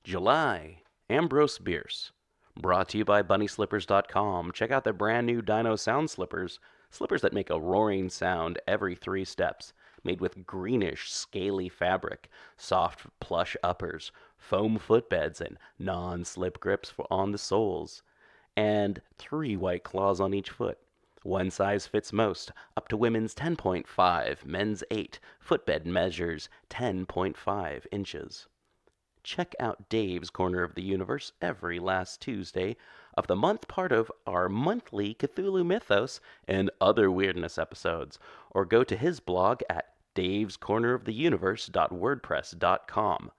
JulyAmbrose Bierce. Brought to you by BunnySlippers.com. Check out their brand new Dino sound slippers. Slippers that make a roaring sound every 3 steps. Made with greenish, scaly fabric, soft plush uppers, foam footbeds, and non-slip grips on the soles. And 3 white claws on each foot. One size fits most, up to women's 10.5, men's 8. Footbed measures 10.5 inches. Check out Dave's Corner of the Universe every last Tuesday of the month, part of our monthly Cthulhu Mythos and other weirdness episodes, or go to his blog at davescorneroftheuniverse.wordpress.com.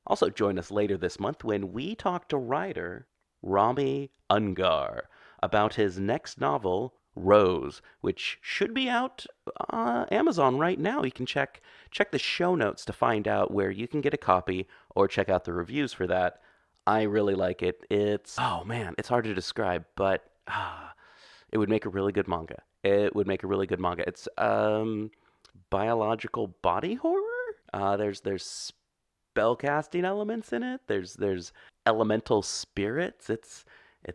Also join us later this month when we talk to writer Rami Ungar about his next novel, Rose, which should be out Amazon right now. You can check the show notes to find out where you can get a copy, or check out the reviews for that. I really like it. It's hard to describe, but it would make a really good manga. It's biological body horror. There's spellcasting elements in it. There's elemental spirits. It's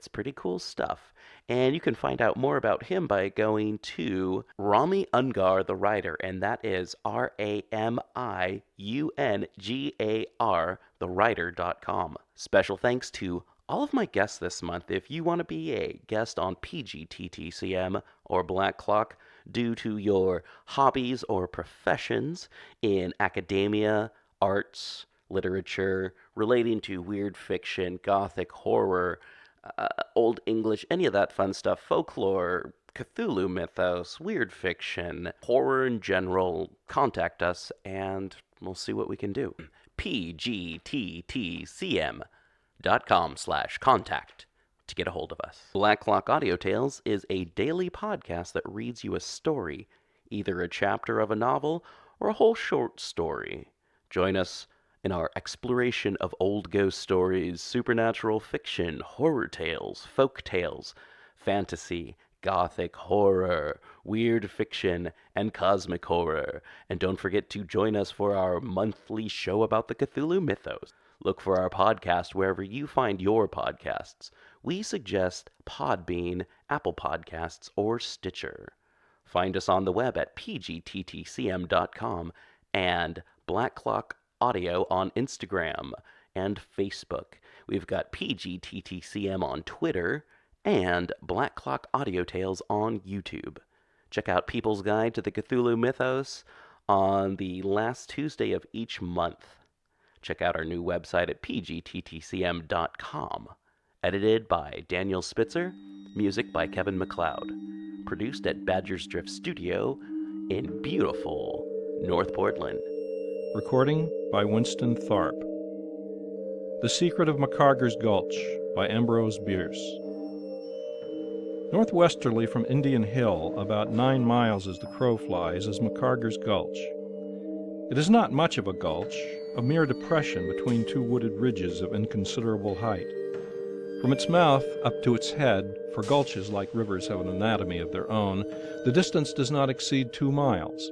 pretty cool stuff. And you can find out more about him by going to Rami Ungar, the writer, and that is RAMIUNGAR, thewriter.com. Special thanks to all of my guests this month. If you want to be a guest on PGTTCM or Black Clock due to your hobbies or professions in academia, arts, literature, relating to weird fiction, gothic, horror, Old English, any of that fun stuff, folklore, Cthulhu Mythos, weird fiction, horror in general, contact us and we'll see what we can do. pgttcm.com/contact to get a hold of us. Black Clock Audio Tales is a daily podcast that reads you a story, either a chapter of a novel or a whole short story. Join us in our exploration of old ghost stories, supernatural fiction, horror tales, folk tales, fantasy, gothic horror, weird fiction, and cosmic horror. And don't forget to join us for our monthly show about the Cthulhu Mythos. Look for our podcast wherever you find your podcasts. We suggest Podbean, Apple Podcasts, or Stitcher. Find us on the web at pgttcm.com and Black Clock Audio on Instagram and Facebook. We've got PGTTCM on Twitter and Black Clock Audio Tales on YouTube. Check out People's Guide to the Cthulhu Mythos on the last Tuesday of each month. Check out our new website at pgttcm.com. Edited by Daniel Spitzer. Music by Kevin MacLeod. Produced at Badger's Drift Studio in beautiful North Portland. Recording by Winston Tharp. The Secret of McCarger's Gulch by Ambrose Bierce. Northwesterly from Indian Hill, about 9 miles as the crow flies, is McCarger's Gulch. It is not much of a gulch, a mere depression between 2 wooded ridges of inconsiderable height. From its mouth up to its head, for gulches like rivers have an anatomy of their own, the distance does not exceed 2 miles.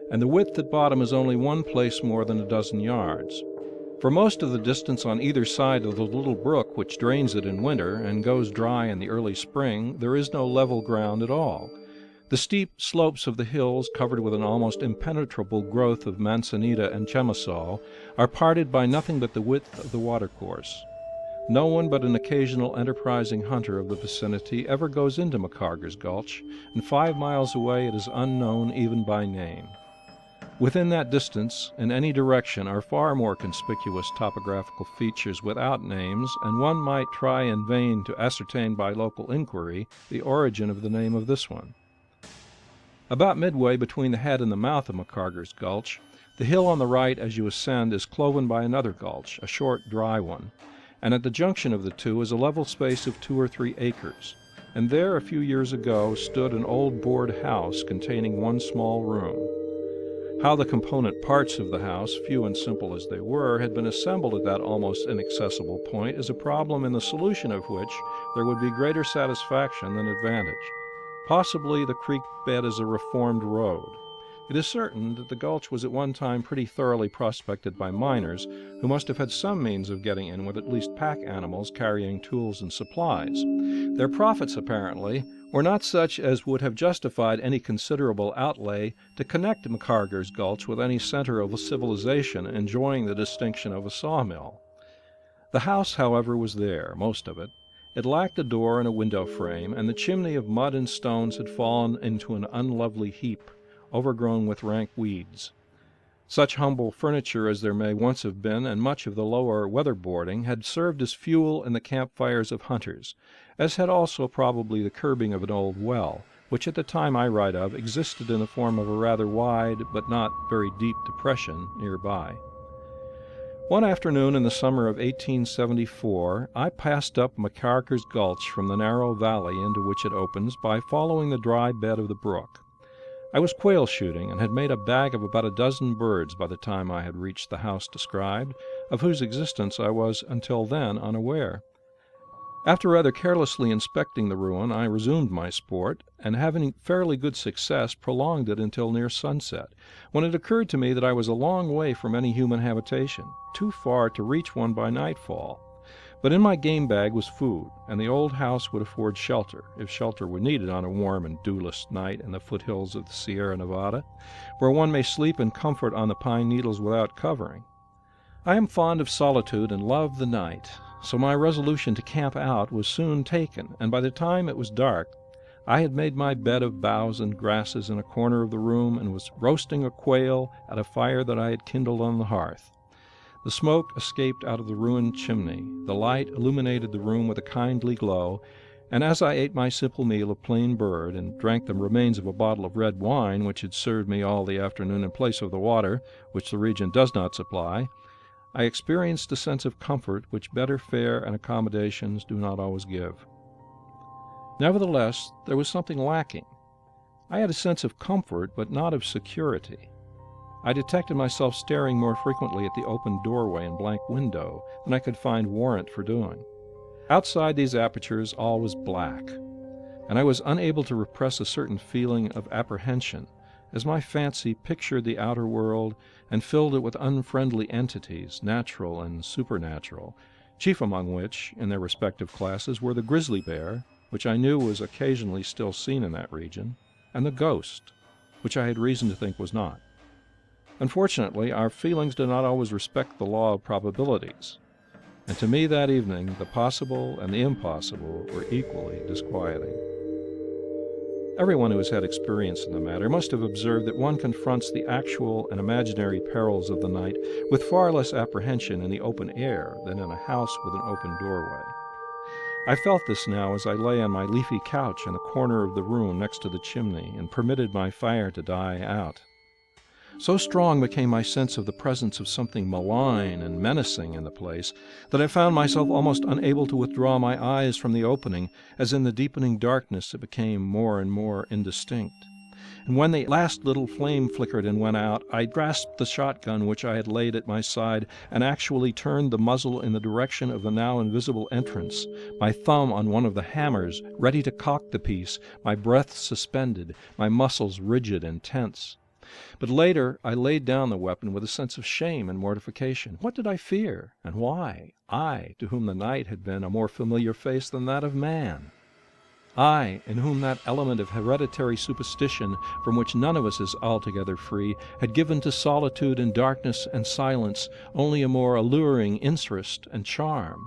And the width at bottom is only one place more than a dozen yards. For most of the distance on either side of the little brook which drains it in winter and goes dry in the early spring, there is no level ground at all. The steep slopes of the hills, covered with an almost impenetrable growth of manzanita and chemisal, are parted by nothing but the width of the watercourse. No one but an occasional enterprising hunter of the vicinity ever goes into McCarger's Gulch, and 5 miles away it is unknown even by name. Within that distance, in any direction, are far more conspicuous topographical features without names, and one might try in vain to ascertain by local inquiry the origin of the name of this one. About midway between the head and the mouth of McCarger's Gulch, the hill on the right as you ascend is cloven by another gulch, a short, dry one, and at the junction of the two is a level space of 2 or 3 acres, and there a few years ago stood an old board house containing one small room. How the component parts of the house, few and simple as they were, had been assembled at that almost inaccessible point is a problem in the solution of which there would be greater satisfaction than advantage. Possibly the creek bed is a reformed road. It is certain that the gulch was at one time pretty thoroughly prospected by miners, who must have had some means of getting in with at least pack animals carrying tools and supplies. Their profits, apparently, were not such as would have justified any considerable outlay to connect Macarger's Gulch with any center of civilization enjoying the distinction of a sawmill. The house, however, was there, most of it. It lacked a door and a window frame, and the chimney of mud and stones had fallen into an unlovely heap, overgrown with rank weeds. Such humble furniture as there may once have been, and much of the lower weatherboarding, had served as fuel in the campfires of hunters, as had also probably the curbing of an old well, which at the time I write of existed in the form of a rather wide but not very deep depression nearby. One afternoon in the summer of 1874, I passed up Macarger's Gulch from the narrow valley into which it opens by following the dry bed of the brook. I was quail shooting and had made a bag of about a dozen birds by the time I had reached the house described, of whose existence I was until then unaware. After rather carelessly inspecting the ruin, I resumed my sport, and having fairly good success, prolonged it until near sunset, when it occurred to me that I was a long way from any human habitation, too far to reach one by nightfall. But in my game bag was food, and the old house would afford shelter, if shelter were needed on a warm and dewless night in the foothills of the Sierra Nevada, where one may sleep in comfort on the pine needles without covering. I am fond of solitude and love the night, so my resolution to camp out was soon taken, and by the time it was dark, I had made my bed of boughs and grasses in a corner of the room and was roasting a quail at a fire that I had kindled on the hearth. The smoke escaped out of the ruined chimney, the light illuminated the room with a kindly glow, and as I ate my simple meal of plain bird and drank the remains of a bottle of red wine which had served me all the afternoon in place of the water, which the region does not supply, I experienced a sense of comfort which better fare and accommodations do not always give. Nevertheless, there was something lacking. I had a sense of comfort, but not of security. I detected myself staring more frequently at the open doorway and blank window than I could find warrant for doing. Outside these apertures all was black, and I was unable to repress a certain feeling of apprehension as my fancy pictured the outer world and filled it with unfriendly entities, natural and supernatural, chief among which, in their respective classes, were the grizzly bear, which I knew was occasionally still seen in that region, and the ghost, which I had reason to think was not. Unfortunately, our feelings do not always respect the law of probabilities, and to me that evening the possible and the impossible were equally disquieting. Everyone who has had experience in the matter must have observed that one confronts the actual and imaginary perils of the night with far less apprehension in the open air than in a house with an open doorway. I felt this now as I lay on my leafy couch in a corner of the room next to the chimney and permitted my fire to die out. So strong became my sense of the presence of something malign and menacing in the place that I found myself almost unable to withdraw my eyes from the opening, as in the deepening darkness it became more and more indistinct. And when the last little flame flickered and went out, I grasped the shotgun which I had laid at my side and actually turned the muzzle in the direction of the now invisible entrance, my thumb on one of the hammers, ready to cock the piece, my breath suspended, my muscles rigid and tense. But later I laid down the weapon with a sense of shame and mortification. What did I fear, and why? I, to whom the night had been a more familiar face than that of man. I, in whom that element of hereditary superstition from which none of us is altogether free, had given to solitude and darkness and silence only a more alluring interest and charm.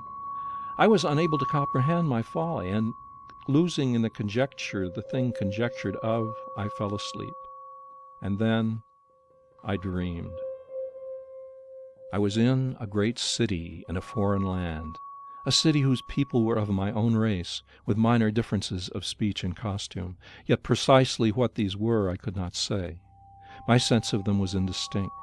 I was unable to comprehend my folly, and, losing in the conjecture the thing conjectured of, I fell asleep. And then I dreamed. I was in a great city in a foreign land, a city whose people were of my own race, with minor differences of speech and costume, yet precisely what these were I could not say. My sense of them was indistinct.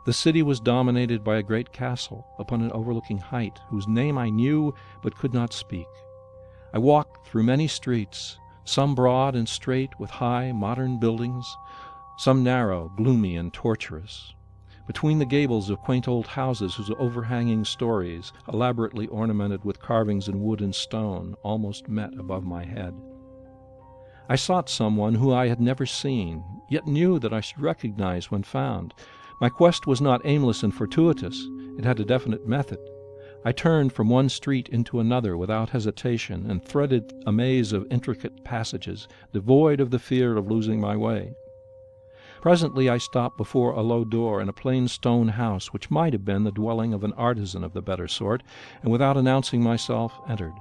The city was dominated by a great castle upon an overlooking height, whose name I knew but could not speak. I walked through many streets, some broad and straight with high, modern buildings, some narrow, gloomy, and tortuous, between the gables of quaint old houses whose overhanging stories, elaborately ornamented with carvings in wood and stone, almost met above my head. I sought someone who I had never seen, yet knew that I should recognize when found. My quest was not aimless and fortuitous. It had a definite method. I turned from one street into another without hesitation and threaded a maze of intricate passages, devoid of the fear of losing my way. Presently I stopped before a low door in a plain stone house which might have been the dwelling of an artisan of the better sort, and without announcing myself entered.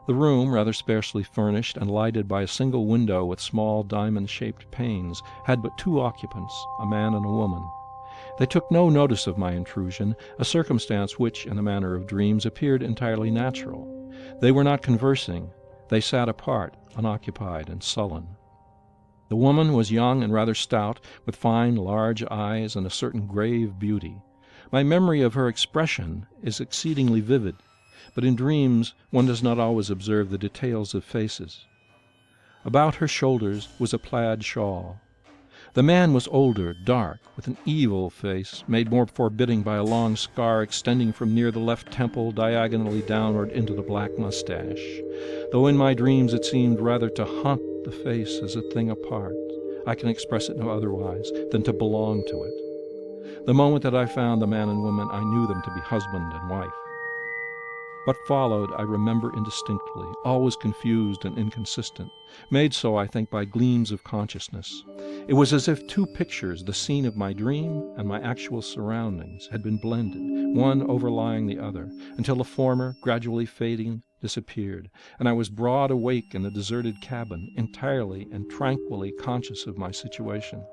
The room, rather sparsely furnished and lighted by a single window with small diamond-shaped panes, had but two occupants, a man and a woman. They took no notice of my intrusion, a circumstance which, in the manner of dreams, appeared entirely natural. They were not conversing. They sat apart, unoccupied and sullen. The woman was young and rather stout, with fine, large eyes and a certain grave beauty. My memory of her expression is exceedingly vivid, but in dreams one does not always observe the details of faces. About her shoulders was a plaid shawl. The man was older, dark, with an evil face, made more forbidding by a long scar extending from near the left temple diagonally downward into the black mustache, though in my dreams it seemed rather to haunt the face as a thing apart. I can express it no otherwise than to belong to it. The moment that I found the man and woman, I knew them to be husband and wife. What followed I remember indistinctly, always confused and inconsistent, made so, I think, by gleams of consciousness. It was as if two pictures, the scene of my dream and my actual surroundings, had been blended, one overlying the other, until the former, gradually fading, disappeared, and I was broad awake in the deserted cabin, entirely and tranquilly conscious of my situation.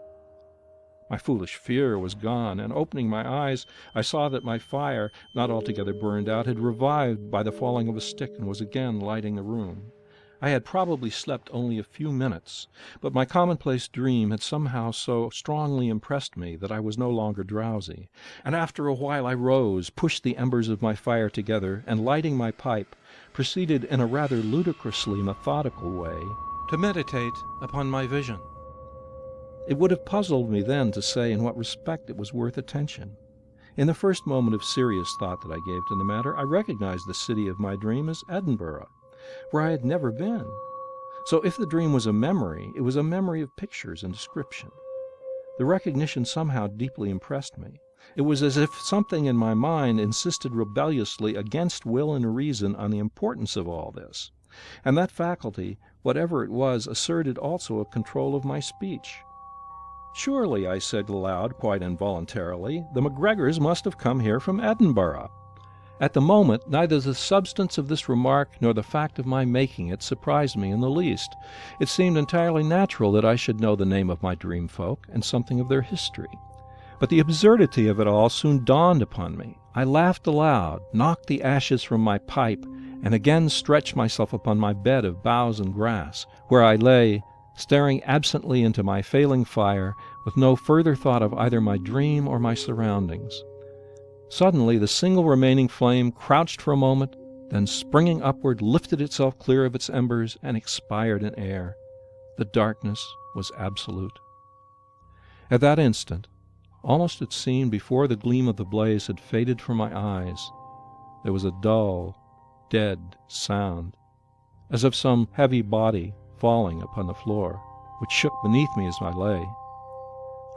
My foolish fear was gone, and opening my eyes, I saw that my fire, not altogether burned out, had revived by the falling of a stick and was again lighting the room. I had probably slept only a few minutes, but my commonplace dream had somehow so strongly impressed me that I was no longer drowsy, and after a while I rose, pushed the embers of my fire together, and lighting my pipe, proceeded in a rather ludicrously methodical way to meditate upon my vision. It would have puzzled me then to say in what respect it was worth attention. In the first moment of serious thought that I gave to the matter, I recognized the city of my dream as Edinburgh, where I had never been. So if the dream was a memory, it was a memory of pictures and description. The recognition somehow deeply impressed me. It was as if something in my mind insisted rebelliously against will and reason on the importance of all this, and that faculty, whatever it was, asserted also a control of my speech. "Surely," I said aloud, quite involuntarily, "the McGregors must have come here from Edinburgh." At the moment, neither the substance of this remark nor the fact of my making it surprised me in the least. It seemed entirely natural that I should know the name of my dream folk and something of their history. But the absurdity of it all soon dawned upon me. I laughed aloud, knocked the ashes from my pipe, and again stretched myself upon my bed of boughs and grass, where I lay, staring absently into my failing fire, with no further thought of either my dream or my surroundings. Suddenly the single remaining flame crouched for a moment, then springing upward lifted itself clear of its embers and expired in air. The darkness was absolute. At that instant, almost it seemed before the gleam of the blaze had faded from my eyes, there was a dull, dead sound, as of some heavy body falling upon the floor, which shook beneath me as I lay.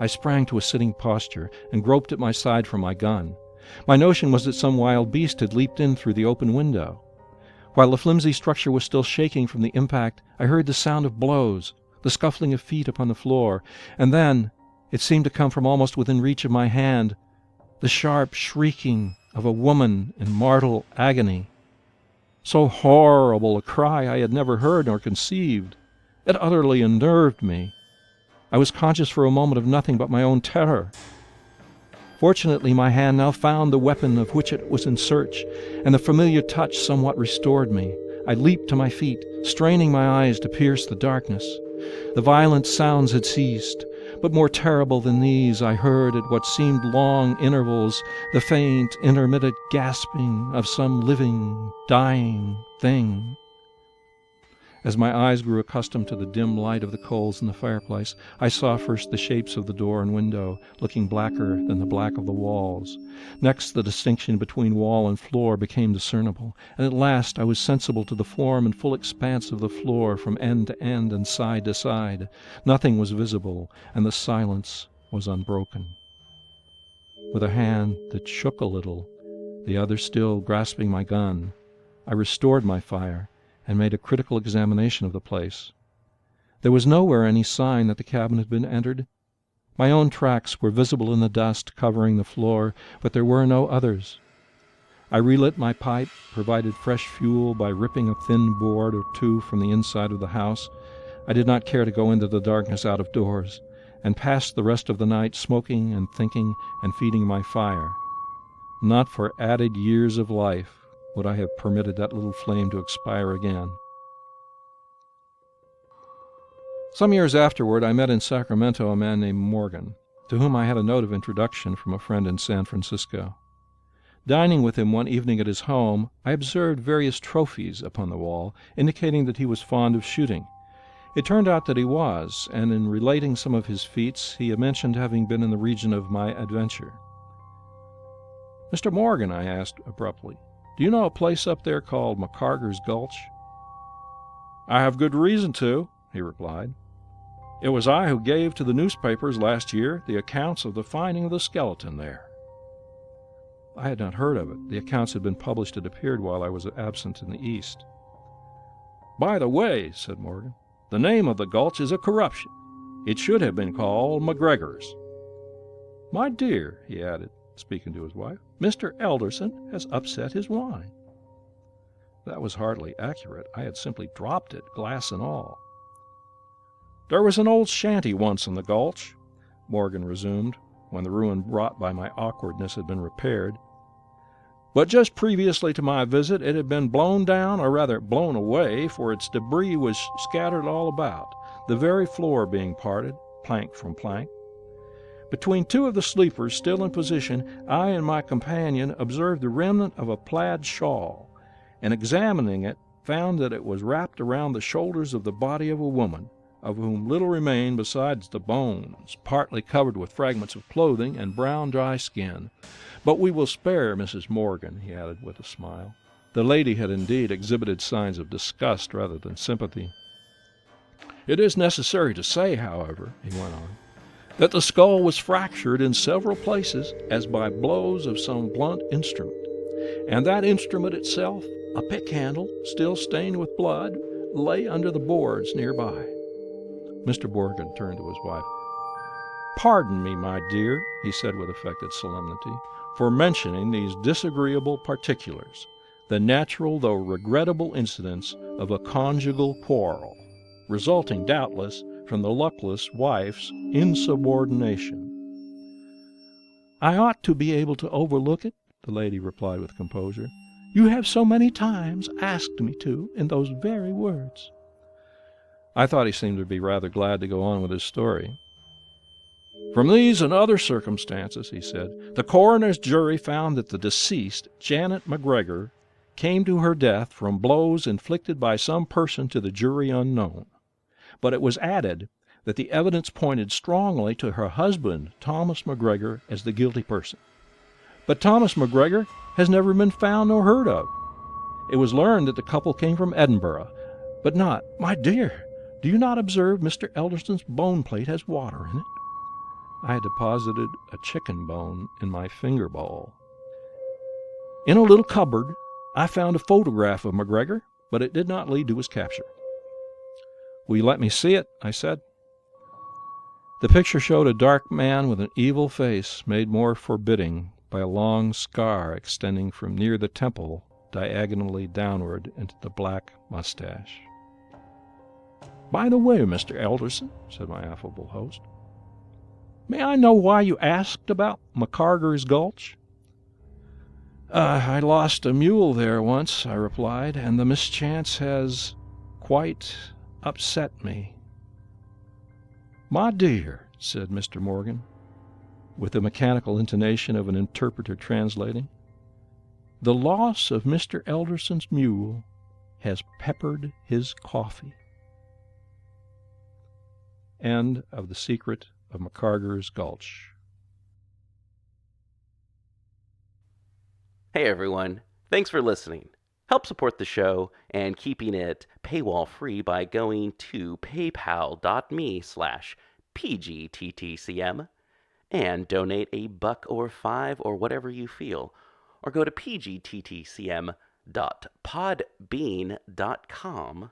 I sprang to a sitting posture and groped at my side for my gun. My notion was that some wild beast had leaped in through the open window. While the flimsy structure was still shaking from the impact, I heard the sound of blows, the scuffling of feet upon the floor, and then, it seemed to come from almost within reach of my hand, the sharp shrieking of a woman in mortal agony. So horrible a cry I had never heard nor conceived. It utterly unnerved me. I was conscious for a moment of nothing but my own terror. Fortunately, my hand now found the weapon of which it was in search, and the familiar touch somewhat restored me. I leaped to my feet, straining my eyes to pierce the darkness. The violent sounds had ceased, but more terrible than these, I heard at what seemed long intervals the faint, intermittent gasping of some living, dying thing. As my eyes grew accustomed to the dim light of the coals in the fireplace, I saw first the shapes of the door and window, looking blacker than the black of the walls. Next, the distinction between wall and floor became discernible, and at last I was sensible to the form and full expanse of the floor from end to end and side to side. Nothing was visible, and the silence was unbroken. With a hand that shook a little, the other still grasping my gun, I restored my fire and made a critical examination of the place. There was nowhere any sign that the cabin had been entered. My own tracks were visible in the dust covering the floor, but there were no others. I relit my pipe, provided fresh fuel by ripping a thin board or two from the inside of the house. I did not care to go into the darkness out of doors, and passed the rest of the night smoking and thinking and feeding my fire. Not for added years of life would I have permitted that little flame to expire again. Some years afterward, I met in Sacramento a man named Morgan, to whom I had a note of introduction from a friend in San Francisco. Dining with him one evening at his home, I observed various trophies upon the wall, indicating that he was fond of shooting. It turned out that he was, and in relating some of his feats, he mentioned having been in the region of my adventure. "Mr. Morgan," I asked abruptly, "do you know a place up there called McCarger's Gulch?" "I have good reason to," he replied. "It was I who gave to the newspapers last year the accounts of the finding of the skeleton there." I had not heard of it. The accounts had been published, it appeared, while I was absent in the East. "By the way," said Morgan, "the name of the gulch is a corruption. It should have been called McGregor's. My dear," he added, speaking to his wife, "Mr. Elderson has upset his wine." That was hardly accurate. I had simply dropped it, glass and all. "There was an old shanty once in the gulch," Morgan resumed, when the ruin wrought by my awkwardness had been repaired. "But just previously to my visit it had been blown down, or rather blown away, for its debris was scattered all about, the very floor being parted, plank from plank. Between two of the sleepers still in position, I and my companion observed the remnant of a plaid shawl, and examining it, found that it was wrapped around the shoulders of the body of a woman, of whom little remained besides the bones, partly covered with fragments of clothing and brown dry skin. But we will spare Mrs. Morgan," he added with a smile. The lady had indeed exhibited signs of disgust rather than sympathy. "It is necessary to say, however," he went on, "that the skull was fractured in several places as by blows of some blunt instrument, and that instrument itself, a pick handle, still stained with blood, lay under the boards nearby." Mr. Morgan turned to his wife. "Pardon me, my dear," he said with affected solemnity, "for mentioning these disagreeable particulars, the natural though regrettable incidents of a conjugal quarrel, resulting doubtless from the luckless wife's insubordination." "I ought to be able to overlook it," the lady replied with composure. "You have so many times asked me to, in those very words." I thought he seemed to be rather glad to go on with his story. "From these and other circumstances," he said, "the coroner's jury found that the deceased, Janet McGregor, came to her death from blows inflicted by some person to the jury unknown. But it was added that the evidence pointed strongly to her husband, Thomas McGregor, as the guilty person. But Thomas McGregor has never been found nor heard of. It was learned that the couple came from Edinburgh, but not— My dear, do you not observe Mr. Elderson's bone plate has water in it?" I had deposited a chicken bone in my finger bowl. "In a little cupboard I found a photograph of McGregor, but it did not lead to his capture." "Will you let me see it?" I said. The picture showed a dark man with an evil face made more forbidding by a long scar extending from near the temple diagonally downward into the black mustache. "By the way, Mr. Elderson," said my affable host, "may I know why you asked about McCarger's Gulch?" "I lost a mule there once," I replied, "and the mischance has quite upset me." "My dear," said Mr. Morgan, with the mechanical intonation of an interpreter translating, "the loss of Mr. Elderson's mule has peppered his coffee. End of The Secret of McCarger's Gulch. Hey everyone, thanks for listening. Help support the show and keeping it paywall free by going to paypal.me/pgttcm and donate $1 or $5 or whatever you feel, or go to pgttcm.podbean.com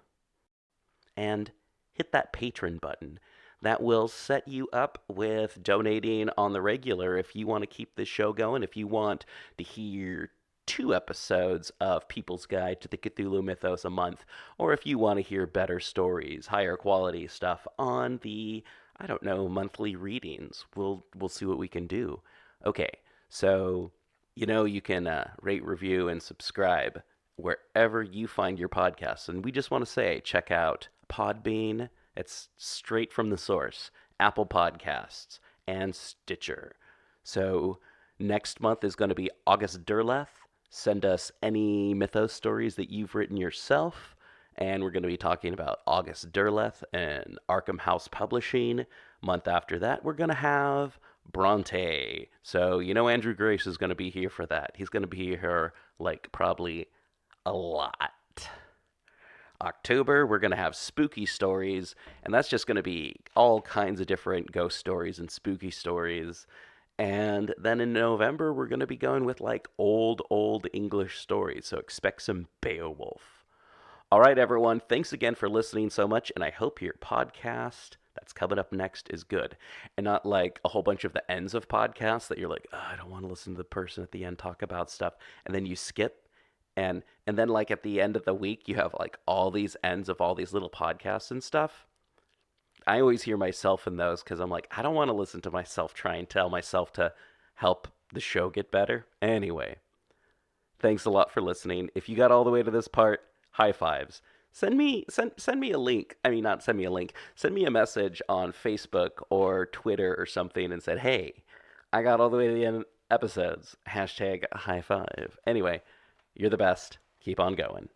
and hit that patron button. That will set you up with donating on the regular if you want to keep this show going, if you want to hear 2 episodes of People's Guide to the Cthulhu Mythos a month, or if you want to hear better stories, higher quality stuff on the, I don't know, monthly readings. We'll see what we can do. Okay, so you can rate, review, and subscribe wherever you find your podcasts. And we just want to say, check out Podbean. It's straight from the source. Apple Podcasts and Stitcher. So next month is going to be August Derleth. Send us any mythos stories that you've written yourself. And we're going to be talking about August Derleth and Arkham House Publishing. Month after that, we're going to have Bronte. So, Andrew Grace is going to be here for that. He's going to be here, probably a lot. October, we're going to have spooky stories, and that's just going to be all kinds of different ghost stories and spooky stories. And then in November, we're going to be going with old English stories, so expect some Beowulf. All right, everyone, thanks again for listening so much, and I hope your podcast that's coming up next is good, and not like a whole bunch of the ends of podcasts that you're like, oh, I don't want to listen to the person at the end talk about stuff, and then you skip. And then at the end of the week, you have all these ends of all these little podcasts and stuff. I always hear myself in those because I'm like, I don't want to listen to myself try and tell myself to help the show get better. Anyway, thanks a lot for listening. If you got all the way to this part, high fives. Send me a link. I mean, not send me a link. Send me a message on Facebook or Twitter or something and said, hey, I got all the way to the end of episodes. # high five. Anyway, you're the best. Keep on going.